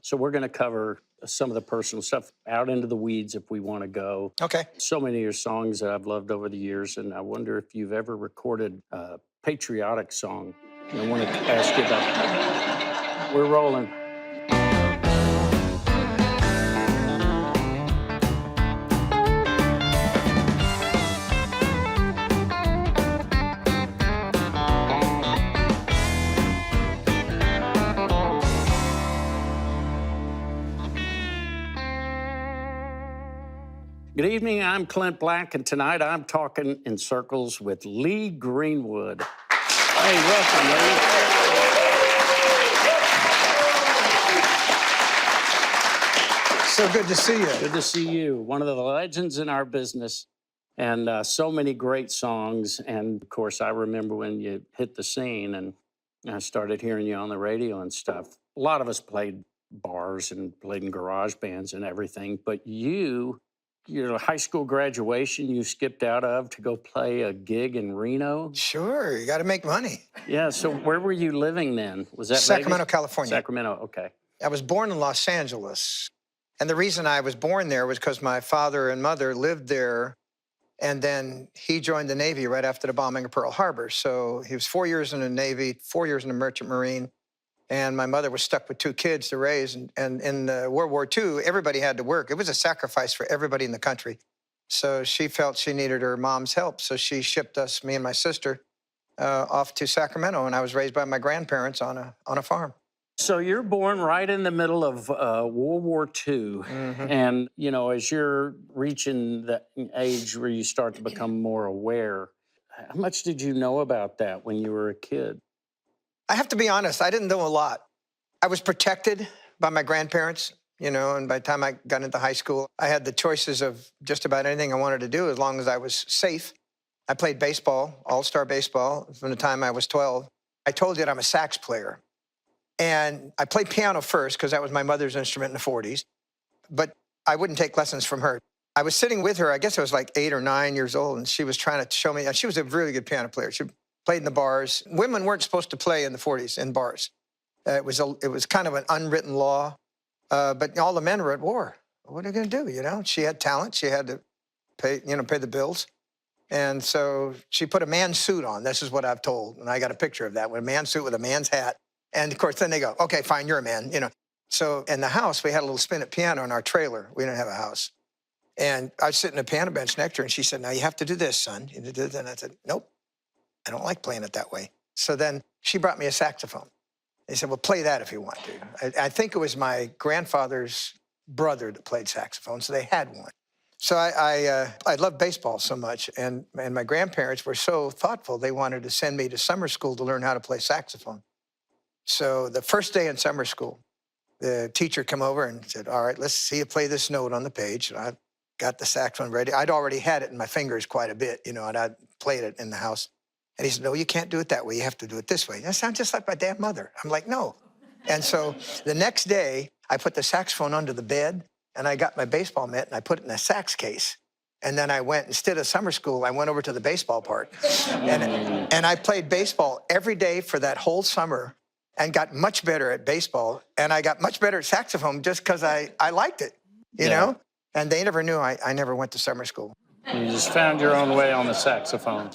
So we're going to cover some of the personal stuff out into the weeds if we want to go. Okay. So many of your songs that I've loved over the years, and I wonder if you've ever recorded a patriotic song. And I want to ask you about that. We're rolling. Good evening, I'm Clint Black, and tonight I'm talking in circles with Lee Greenwood. Hey, welcome, Lee. So good to see you. Good to see you. One of the legends in our business, and so many great songs. And of course, I remember when you hit the scene and I started hearing you on the radio and stuff. A lot of us played bars and played in garage bands and everything, but your high school graduation you skipped out of to go play a gig in Reno? Sure, you got to make money. Yeah, so where were you living then? Was that Sacramento, Vegas? California. Sacramento, okay. I was born in Los Angeles. And the reason I was born there was because my father and mother lived there. And then he joined the Navy right after the bombing of Pearl Harbor. So he was 4 years in the Navy, 4 years in the Merchant Marine. And my mother was stuck with 2 kids to raise. And in World War II, everybody had to work. It was a sacrifice for everybody in the country. So she felt she needed her mom's help. So she shipped us, me and my sister, off to Sacramento. And I was raised by my grandparents on a farm. So you're born right in the middle of World War II. Mm-hmm. And, you know, as you're reaching the age where you start to become more aware, how much did you know about that when you were a kid? I have to be honest, I didn't know a lot. I was protected by my grandparents, you know, and by the time I got into high school, I had the choices of just about anything I wanted to do as long as I was safe. I played baseball, all-star baseball, from the time I was 12. I told you that I'm a sax player. And I played piano first because that was my mother's instrument in the 40s. But I wouldn't take lessons from her. I was sitting with her, I guess I was like 8 or 9 years old, and she was trying to show me, and she was a really good piano player. She played in the bars. Women weren't supposed to play in the 40s in bars. It was kind of an unwritten law, but all the men were at war. What are you going to do, you know? She had talent. She had to pay the bills. And so she put a man's suit on. This is what I've told, and I got a picture of that, with a man's suit with a man's hat. And, of course, then they go, okay, fine, you're a man, you know. So in the house, we had a little spinet piano in our trailer. We didn't have a house. And I was sitting at a piano bench next to her, and she said, now you have to do this, son. You do this. And I said, nope. I don't like playing it that way. So then she brought me a saxophone. They said, well, play that if you want to. I think it was my grandfather's brother that played saxophone, so they had one. So I loved baseball so much, and my grandparents were so thoughtful, they wanted to send me to summer school to learn how to play saxophone. So the first day in summer school, the teacher came over and said, all right, let's see you play this note on the page. And I got the saxophone ready. I'd already had it in my fingers quite a bit, you know, and I'd played it in the house. And he said, no, you can't do it that way. You have to do it this way. That sounds just like my damn mother. I'm like, no. And so the next day, I put the saxophone under the bed, and I got my baseball mitt, and I put it in a sax case. And then I went, instead of summer school, I went over to the baseball park. And I played baseball every day for that whole summer and got much better at baseball. And I got much better at saxophone just because I liked it, you know? And they never knew I never went to summer school. You just found your own way on the saxophone.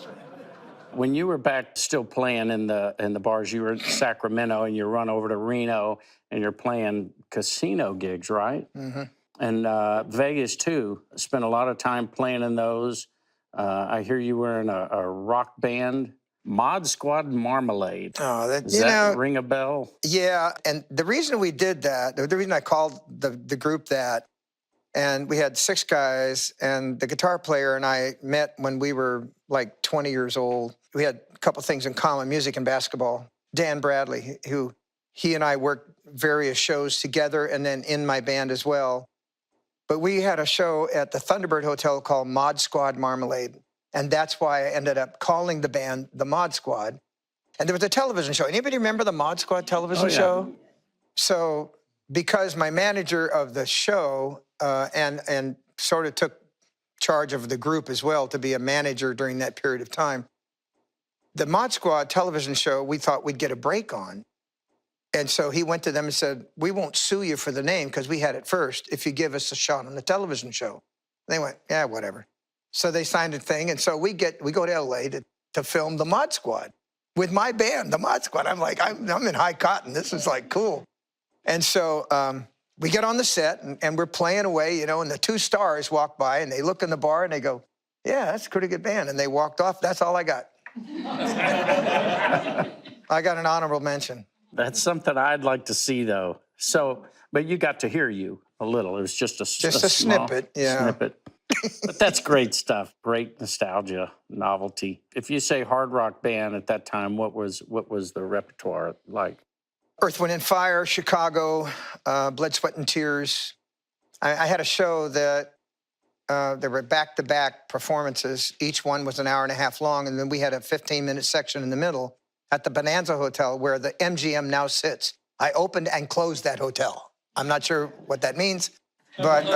When you were back still playing in the bars, you were in Sacramento and you run over to Reno and you're playing casino gigs, right? Mm-hmm. And Vegas, too. Spent a lot of time playing in those. I hear you were in a rock band, Mod Squad Marmalade. Oh, Does that ring a bell? Yeah, and the reason we did that, the reason I called the group that, and we had 6 guys, and the guitar player and I met when we were like 20 years old. We had a couple things in common, music and basketball. Dan Bradley, who he and I worked various shows together and then in my band as well. But we had a show at the Thunderbird Hotel called Mod Squad Marmalade. And that's why I ended up calling the band the Mod Squad. And there was a television show. Anybody remember the Mod Squad television show? So because my manager of the show and sort of took charge of the group as well to be a manager during that period of time, the Mod Squad television show we thought we'd get a break on. And so he went to them and said, we won't sue you for the name because we had it first if you give us a shot on the television show. They went, yeah, whatever. So they signed a thing. And so we go to LA to film the Mod Squad with my band, the Mod Squad. I'm like, I'm in high cotton. This is like cool. And so we get on the set and we're playing away, you know, and the two stars walk by and they look in the bar and they go, yeah, that's a pretty good band. And they walked off. That's all I got. I got an honorable mention. That's something I'd like to see, though. So, but you got to hear you a little. It was just a small snippet, yeah. Snippet. But that's great stuff. Great nostalgia, novelty. If you say hard rock band at that time, what was the repertoire like? Earth, Wind and Fire, Chicago, Blood, Sweat and Tears. I had a show that there were back-to-back performances. Each one was an hour and a half long, and then we had a 15-minute section in the middle at the Bonanza Hotel where the MGM now sits. I opened and closed that hotel. I'm not sure what that means, but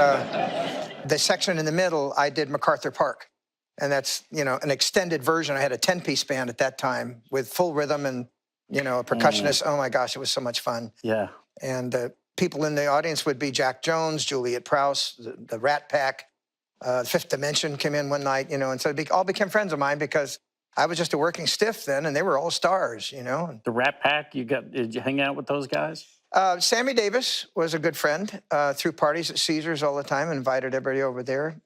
the section in the middle, I did MacArthur Park. And that's, you know, an extended version. I had a 10-piece band at that time with full rhythm and, you know, a percussionist. Oh, my gosh, it was so much fun. Yeah. And people in the audience would be Jack Jones, Juliet Prowse, the Rat Pack. Fifth Dimension came in one night, you know, and so all became friends of mine because I was just a working stiff then, and they were all stars, you know. The Rat Pack, did you hang out with those guys? Sammy Davis was a good friend. Threw parties at Caesars all the time, invited everybody over there.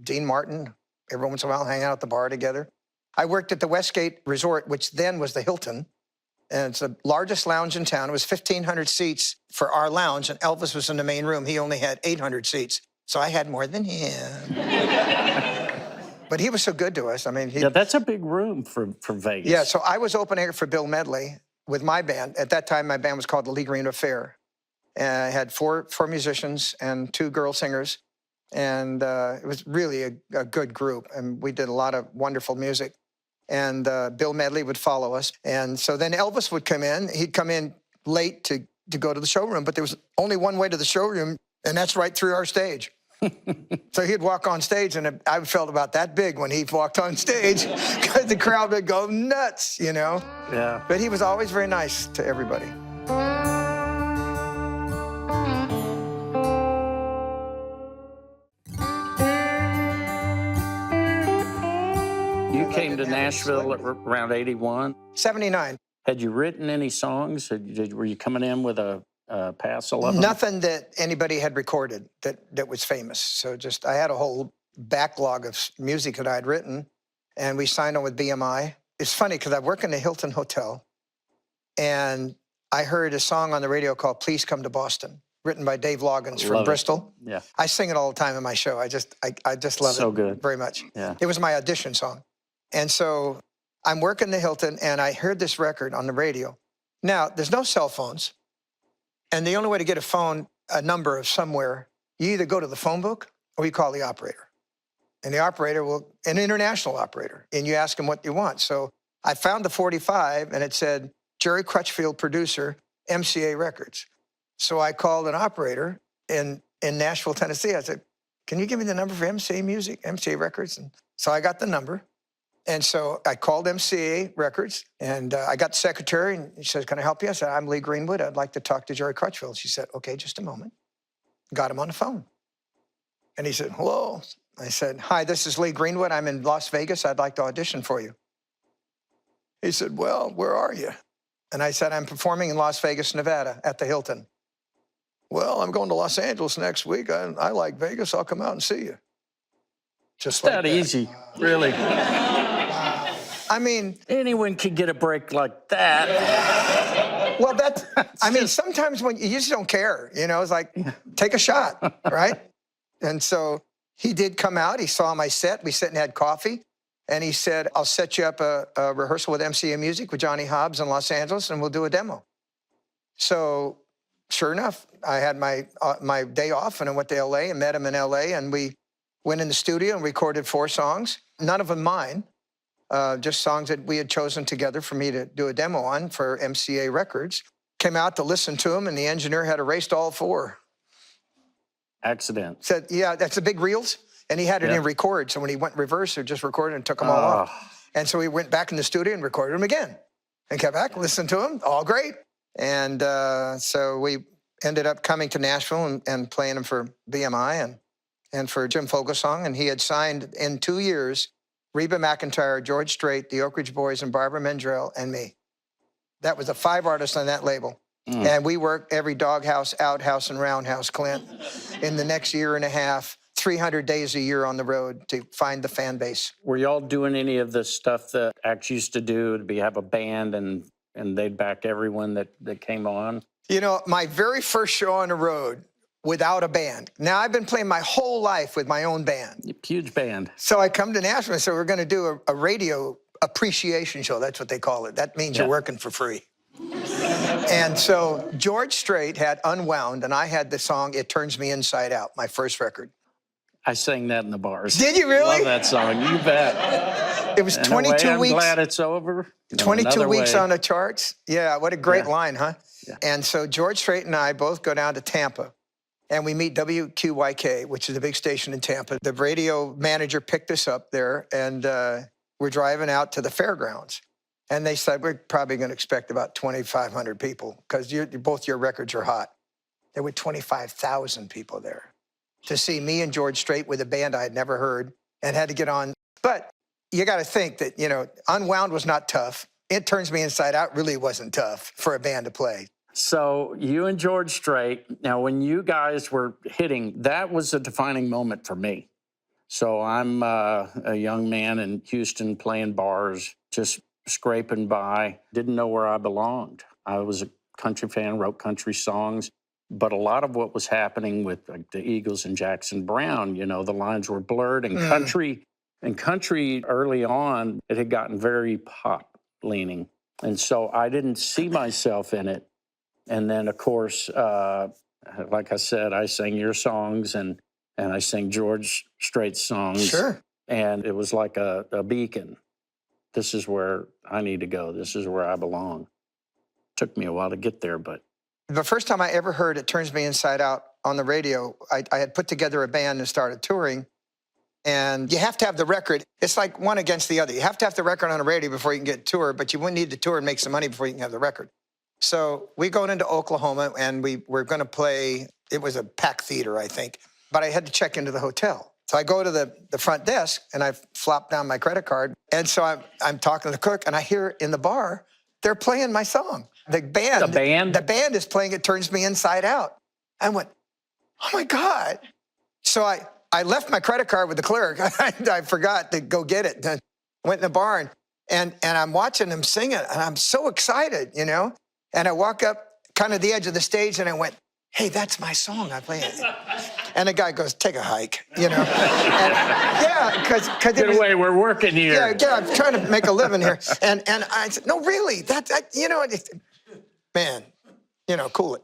Dean Martin, every once in a while, hang out at the bar together. I worked at the Westgate Resort, which then was the Hilton. And it's the largest lounge in town. It was 1,500 seats for our lounge, and Elvis was in the main room. He only had 800 seats. So I had more than him. But he was so good to us. I mean, yeah, that's a big room for Vegas. Yeah, so I was open air for Bill Medley with my band. At that time, my band was called the Lee Greenwood Affair. And I had four musicians and 2 girl singers. And it was really a good group. And we did a lot of wonderful music. And Bill Medley would follow us. And so then Elvis would come in. He'd come in late to go to the showroom. But there was only one way to the showroom, and that's right through our stage. So he'd walk on stage, and I felt about that big when he walked on stage because the crowd would go nuts, you know? Yeah. But he was always very nice to everybody. You came to Nashville around 81? 79. Had you written any songs? Were you coming in with a Pass 11? Nothing that anybody had recorded that was famous. So just, I had a whole backlog of music that I had written, and we signed on with BMI. It's funny because I work in the Hilton Hotel, and I heard a song on the radio called Please Come to Boston, written by Dave Loggins from Bristol. Yeah. I sing it all the time in my show. I just love so it good. very much. Yeah. It was my audition song. And so I'm working the Hilton, and I heard this record on the radio. Now, there's no cell phones. And the only way to get a number of somewhere, you either go to the phone book or you call the operator. And the operator an international operator, and you ask him what you want. So I found the 45, and it said, Jerry Crutchfield, producer, MCA Records. So I called an operator in Nashville, Tennessee. I said, can you give me the number for MCA Records? And so I got the number. And so I called MCA Records, and I got the secretary, and she says, can I help you? I said, I'm Lee Greenwood. I'd like to talk to Jerry Crutchfield. She said, okay, just a moment. Got him on the phone. And he said, hello. I said, hi, this is Lee Greenwood. I'm in Las Vegas. I'd like to audition for you. He said, well, where are you? And I said, I'm performing in Las Vegas, Nevada at the Hilton. Well, I'm going to Los Angeles next week. I like Vegas. I'll come out and see you. Just like that easy, really. I mean, anyone could get a break like that. Well, sometimes when you just don't care, you know, it's like, take a shot, right? And so he did come out. He saw my set. We sat and had coffee. And he said, I'll set you up a rehearsal with MCA Music with Johnny Hobbs in Los Angeles, and we'll do a demo. So sure enough, I had my day off, and I went to L.A. and met him in L.A., and we went in the studio and recorded 4 songs, none of them mine, just songs that we had chosen together for me to do a demo on for MCA Records. Came out to listen to them, and the engineer had erased all 4. Accident. Said, yeah, that's the big reels. And he had it in record, so when he went reverse, he just recorded and took them all off. And so we went back in the studio and recorded them again. And came back, listened to them, all great. And so we ended up coming to Nashville and playing him for BMI and for Jim Fogelsong. And he had signed in 2 years Reba McEntire, George Strait, the Oak Ridge Boys, and Barbara Mandrell, and me. That was the 5 artists on that label. And we worked every doghouse, outhouse, and roundhouse, Clint, in the next year and a half, 300 days a year on the road to find the fan base. Were y'all doing any of the stuff that acts used to do, to have a band and they'd back everyone that came on? You know, my very first show on the road without a band. Now, I've been playing my whole life with my own band. Huge band. So I come to Nashville and said, we're going to do a radio appreciation show. That's what they call it. That means you're working for free. And so George Strait had Unwound, and I had the song It Turns Me Inside Out, my first record. I sang that in the bars. Did you really? Love that song. You bet. It was 22 weeks. I'm glad it's over. 22 weeks on the charts. Yeah, what a great line, huh? Yeah. And so George Strait and I both go down to Tampa, and we meet WQYK, which is a big station in Tampa. The radio manager picked us up there, and we're driving out to the fairgrounds. And they said, we're probably going to expect about 2,500 people because both your records are hot. There were 25,000 people there to see me and George Strait with a band I had never heard and had to get on. But you got to think that, you know, Unwound was not tough. It Turns Me Inside Out really wasn't tough for a band to play. So you and George Strait, now when you guys were hitting, that was a defining moment for me. So I'm a young man in Houston playing bars, just scraping by, didn't know where I belonged. I was a country fan, wrote country songs, but a lot of what was happening with like the Eagles and Jackson Browne, you know, the lines were blurred, and country early on, it had gotten very pop leaning. And so I didn't see myself in it. And then, of course, like I said, I sang your songs and I sang George Strait's songs. Sure. And it was like a beacon. This is where I need to go. This is where I belong. Took me a while to get there, but. The first time I ever heard It Turns Me Inside Out on the radio, I had put together a band and started touring. And you have to have the record. It's like one against the other. You have to have the record on the radio before you can get tour, but you wouldn't need to tour and make some money before you can have the record. So we go into Oklahoma, and we were going to play. It was a packed theater, I think. But I had to check into the hotel. So I go to the front desk, and I flop down my credit card. And so I'm talking to the clerk, and I hear in the bar, they're playing my song. The band is playing It Turns Me Inside Out. I went, oh, my God. So I left my credit card with the clerk. I forgot to go get it. I went in the bar, and I'm watching them sing it, and I'm so excited, you know? And I walk up kind of the edge of the stage, and I went, hey, that's my song. I play it. And the guy goes, take a hike, you know? And, yeah, because Get away, we're working here. Yeah, I'm trying to make a living here. And I said, no, really, you know, man, you know, cool it.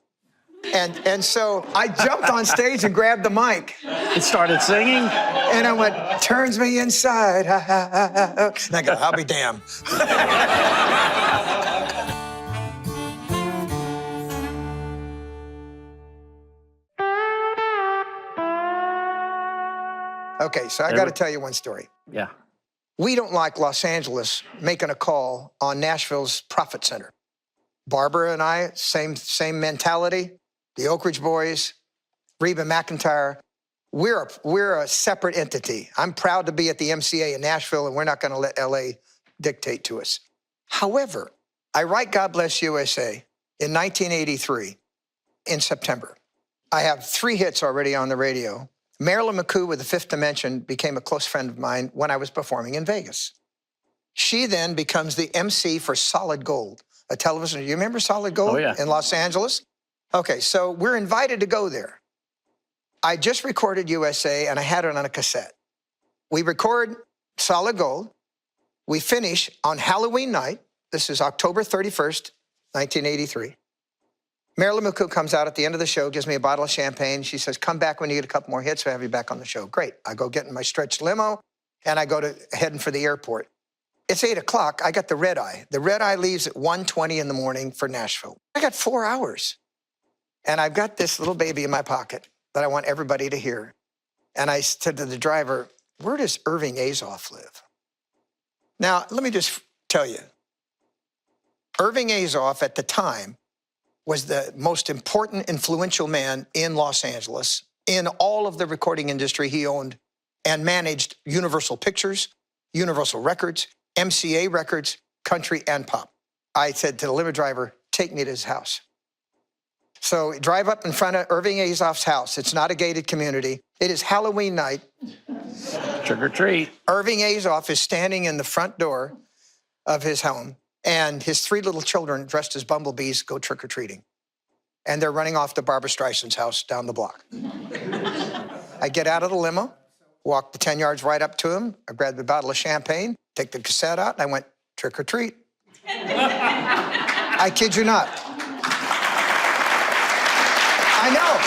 And so I jumped on stage and grabbed the mic. And started singing? And I went, turns me inside. And I go, I'll be damned. Okay, so I got to tell you one story. Yeah. We don't like Los Angeles making a call on Nashville's profit center. Barbara and I, same mentality. The Oak Ridge Boys, Reba McEntire, we're a separate entity. I'm proud to be at the MCA in Nashville, and we're not going to let LA dictate to us. However, I write God Bless USA in 1983 in September. I have 3 hits already on the radio. Marilyn McCoo with The Fifth Dimension became a close friend of mine when I was performing in Vegas. She then becomes the MC for Solid Gold, a television. You remember Solid Gold? Oh, yeah. In Los Angeles? Okay, so we're invited to go there. I just recorded USA, and I had it on a cassette. We record Solid Gold. We finish on Halloween night. This is October 31st, 1983. Marilyn McCoo comes out at the end of the show, gives me a bottle of champagne. She says, come back when you get a couple more hits. We'll have you back on the show. Great. I go get in my stretch limo, and I go heading for the airport. It's 8 o'clock. I got the red eye. The red eye leaves at 1:20 in the morning for Nashville. I got 4 hours. And I've got this little baby in my pocket that I want everybody to hear. And I said to the driver, where does Irving Azoff live? Now, let me just tell you. Irving Azoff at the time was the most important, influential man in Los Angeles. In all of the recording industry, he owned and managed Universal Pictures, Universal Records, MCA Records, country and pop. I said to the limo driver, take me to his house. So we drive up in front of Irving Azoff's house. It's not a gated community. It is Halloween night. Trick or treat. Irving Azoff is standing in the front door of his home, and his 3 little children dressed as bumblebees go trick-or-treating. And they're running off to Barbara Streisand's house down the block. I get out of the limo, walk the 10 yards right up to him. I grabbed a bottle of champagne, take the cassette out, and I went, trick or treat. I kid you not. I know.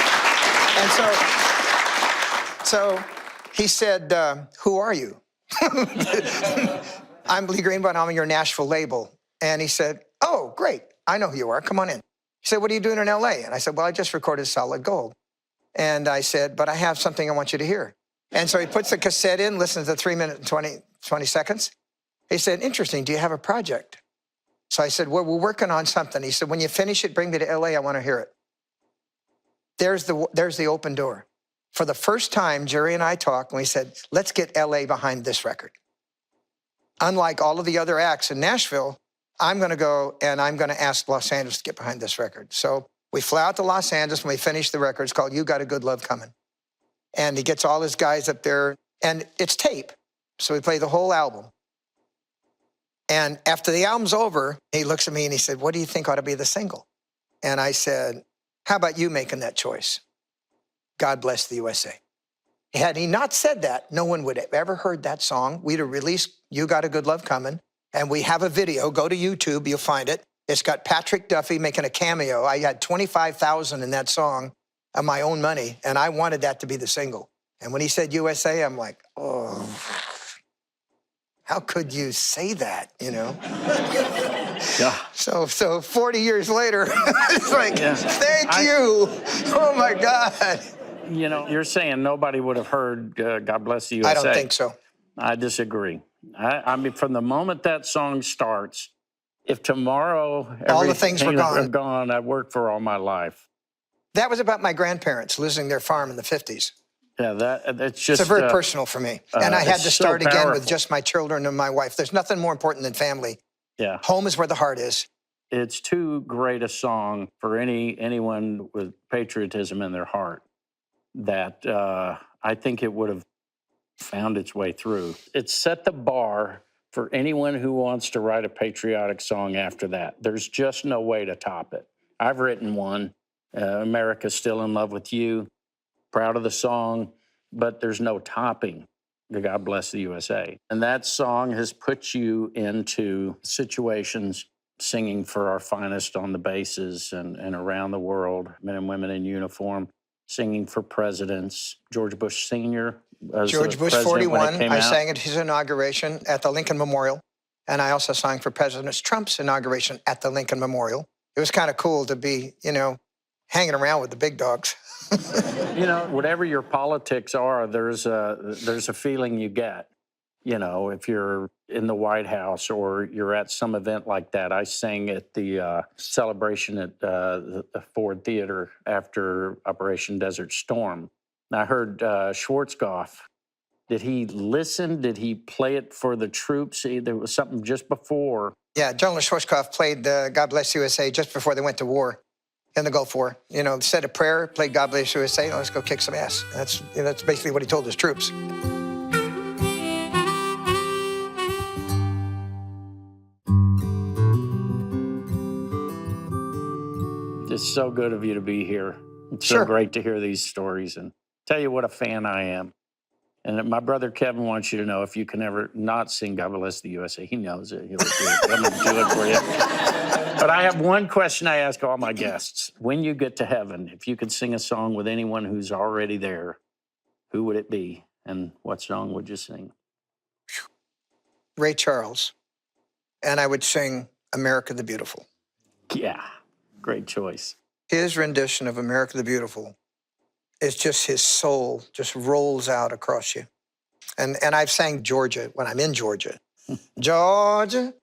And so he said, who are you? I'm Lee Greenwood, I'm on your Nashville label. And he said, oh, great, I know who you are, come on in. He said, what are you doing in LA? And I said, well, I just recorded Solid Gold. And I said, but I have something I want you to hear. And so he puts the cassette in, listens to 3 minutes and 20 seconds. He said, interesting, do you have a project? So I said, well, we're working on something. He said, when you finish it, bring me to LA, I want to hear it. There's the open door. For the first time, Jerry and I talked, and we said, let's get LA behind this record. Unlike all of the other acts in Nashville, I'm going to go and I'm going to ask Los Angeles to get behind this record. So we fly out to Los Angeles and we finish the record. It's called You Got a Good Love Coming. And he gets all his guys up there, and it's tape. So we play the whole album. And after the album's over, he looks at me and he said, what do you think ought to be the single? And I said, how about you making that choice? God Bless the U.S.A. Had he not said that, no one would have ever heard that song. We'd have released You Got a Good Love Coming, and we have a video. Go to YouTube, you'll find it. It's got Patrick Duffy making a cameo. I had $25,000 in that song of my own money, and I wanted that to be the single. And when he said USA, I'm like, oh, how could you say that, you know? Yeah. So 40 years later, it's like, thank you. Oh, my God. You know, you're saying nobody would have heard God Bless the USA. I don't think so. I disagree. I mean, from the moment that song starts, if tomorrow all the things were gone, I've worked for all my life. That was about my grandparents losing their farm in the 50s. Yeah, it's just... It's very personal for me. And I had to start so again with just my children and my wife. There's nothing more important than family. Yeah. Home is where the heart is. It's too great a song for anyone with patriotism in their heart that I think it would have found its way through. It set the bar for anyone who wants to write a patriotic song after that. There's just no way to top it. I've written one, America's Still in Love with You, proud of the song, but there's no topping God Bless the USA. And that song has put you into situations singing for our finest on the bases and around the world, men and women in uniform, singing for presidents. George Bush Sr. George Bush 41, I sang at his inauguration at the Lincoln Memorial. And I also sang for President Trump's inauguration at the Lincoln Memorial. It was kind of cool to be, you know, hanging around with the big dogs. You know, whatever your politics are, there's a feeling you get. You know, if you're in the White House or you're at some event like that. I sang at the celebration at the Ford Theater after Operation Desert Storm. And I heard Schwarzkopf. Did he listen? Did he play it for the troops? There was something just before. Yeah, General Schwarzkopf played God Bless USA just before they went to war in the Gulf War. You know, said a prayer, played God Bless USA, let's go kick some ass. That's basically what he told his troops. It's so good of you to be here. It's Sure. so great to hear these stories and tell you what a fan I am. And my brother Kevin wants you to know if you can ever not sing God Bless the USA, he knows it. He'll do it. I'm going to do it for you. But I have one question I ask all my guests. When you get to heaven, if you could sing a song with anyone who's already there, who would it be? And what song would you sing? Ray Charles. And I would sing America the Beautiful. Yeah, great choice. His rendition of America the Beautiful is just his soul just rolls out across you. And I've sang Georgia when I'm in Georgia. Georgia,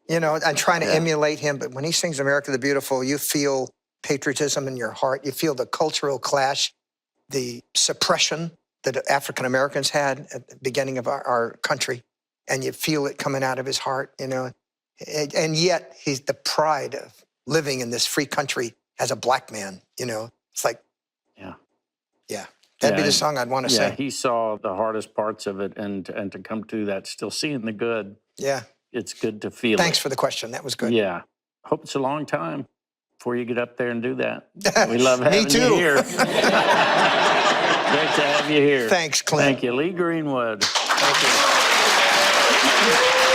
you know, I'm trying to emulate him, but when he sings America the Beautiful, you feel patriotism in your heart. You feel the cultural clash, the suppression that African Americans had at the beginning of our country, and you feel it coming out of his heart, you know. And yet he's the pride of living in this free country as a black man, you know. It's like, yeah, that'd be the song I'd want to Yeah, sing. he saw the hardest parts of it, and to come to that, still seeing the good. Yeah. It's good to feel Thanks it. for the question. That was good. Yeah. Hope it's a long time before you get up there and do that. We love having Me too. you here. Great to have you here. Thanks, Clint. Thank you, Lee Greenwood. Thank you.